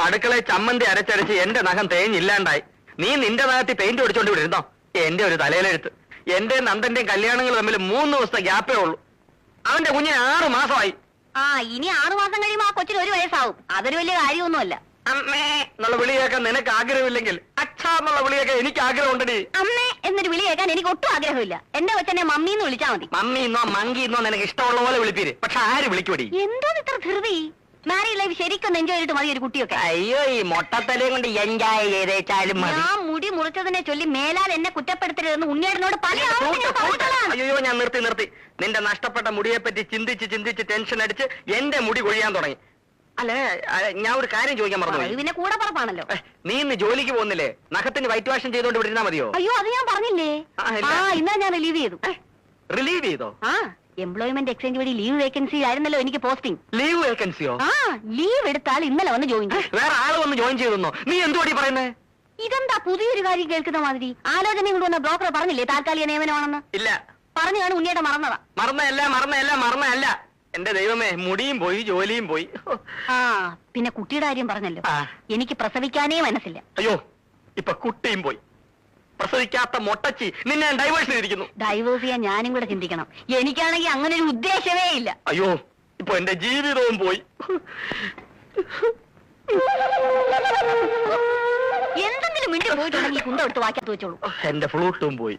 അടുക്കളയിൽ ചമ്മന്തി അരച്ചരച്ച് എന്റെ നഖം തേഞ്ഞില്ലാണ്ടായി. നീ നിന്റെ നഖത്തിൽ പെയിന്റ് ഒടിച്ചോണ്ട് വിടുന്നോ? എന്റെ ഒരു തലയിലെഴുത്ത്. എന്റെ നന്ദന്റെയും കല്യാണങ്ങൾ തമ്മിൽ 3 ദിവസത്തെ ഗ്യാപ്പേ ഉള്ളൂ. അവന്റെ കുഞ്ഞിന് 6 മാസമായി. ഇനി 6 മാസം കഴിയുമ്പോ ആ കൊച്ചിന് 1 വയസ്സാവും. അതൊരു വലിയ കാര്യമൊന്നുമല്ല. അമ്മേ എന്നുള്ള വിളി കേൾക്കാൻ നിനക്ക് ആഗ്രഹമില്ലെങ്കിൽ അച്ഛാ എന്നുള്ള വിളി കേൾക്കാൻ എനിക്ക് ആഗ്രഹമുണ്ടടി. അമ്മേ എന്നൊരു വിളി കേൾക്കാൻ എനിക്ക് ഒട്ടും ആഗ്രഹമില്ല. എന്റെ കൊച്ചനെ മമ്മി എന്ന് വിളിച്ചാൽ മതി. മമ്മിന്നോ മങ്കിന്നോ നിനക്ക് ഇഷ്ടമുള്ള പോലെ വിളിപ്പീര്. പക്ഷെ ആര് വിളിക്കൂടി? എന്തോ ഇത്ര ധൃതി? മാരീഡ് ലൈഫ് ശരിക്കും എൻജോയ് ചെയ്തിട്ട് മതി ഒരു കുട്ടിയൊക്കെ. അയ്യോ ഈ മൊട്ടത്തലയും കൊണ്ട് എൻജോയ് ചെയ്തേച്ചാലും മതി. ഞാൻ മുടി മുറിച്ചതിനെ ചൊല്ലി മേലാൽ എന്നെ കുറ്റപ്പെടുത്തരുതെന്ന് ഉണ്ണിയേട്ടനോട് പല അയ്യോ ഞാൻ നിർത്തി. നിന്റെ നഷ്ടപ്പെട്ട മുടിയെ പറ്റി ചിന്തിച്ച് ടെൻഷൻ അടിച്ച് എന്റെ മുടി കൊഴിയാൻ തുടങ്ങി. അല്ലേ ഞാൻ ഒരു കാര്യം ചോദിക്കാൻ മറന്നു. പിന്നെ കൂടെ പറപ്പാണല്ലോ. നീ ഇന്ന് ജോലിക്ക് പോകുന്നില്ലേ? നഖത്തിന് വൈറ്റ് വാഷ് ചെയ്തോണ്ട് വിടുന്നാ മതിയോ? അയ്യോ അത് ഞാൻ പറഞ്ഞില്ലേ. ഇന്നാ ഞാൻ റിലീവ് ചെയ്തു. റിലീവ് ചെയ്തോ? എംപ്ലോയ്മെന്റ് എക്സ്ചേഞ്ച് വഴി ലീവ് വേക്കൻസി ആയിരുന്നല്ലോ എനിക്ക് പോസ്റ്റിംഗ്. ലീവ് വേക്കൻസിയോ? ലീവ് എടുത്താൽ ഇന്നലെ വന്ന് ജോയിൻ ചെയ്യും. വേറെ ആള് വന്ന് ജോയിൻ ചെയ്തെന്നോ? നീ എന്തുവാടി പറയുന്നേ? ഇതെന്താ പുതിയൊരു കാര്യം കേൾക്കുന്ന മാതിരി? ആലോചനയും കൊണ്ട് വന്ന ബ്രോക്കർ പറഞ്ഞില്ലേ താൽക്കാലിക നിയമനമാണെന്ന്? ഇല്ല. പറഞ്ഞാണ് ഉണ്ണിയേട്ട മറന്നതാ. മറന്നല്ല. എന്റെ ദൈവമേ മുടിയും പോയി ജോലിയും പോയി. പിന്നെ കുട്ടിയുടെ കാര്യം പറഞ്ഞല്ലോ. എനിക്ക് പ്രസവിക്കാനേ മനസ്സില്ല. അയ്യോ ഇപ്പൊ കുട്ടിയും പോയി. പ്രസവിക്കാത്ത മൊട്ടച്ചി നിന്നെ ഡൈവേഴ്സ് ചെയ്തിരിക്കുന്നു. ഡൈവേഴ്സ് ചെയ്യാൻ ഞാനും കൂടെ ചിന്തിക്കണം. എനിക്കാണെങ്കിൽ അങ്ങനെ ഒരു ഉദ്ദേശമേ ഇല്ല. അയ്യോ ഇപ്പൊ എന്റെ ജീവിതവും പോയി. എന്തെങ്കിലും മിണ്ടി പോയിട്ടുണ്ടെങ്കിൽ കുന്ത എടുത്ത് വാക്കാത്ത് വെച്ചോളൂ. എന്റെ ഫ്ലൂട്ടും പോയി.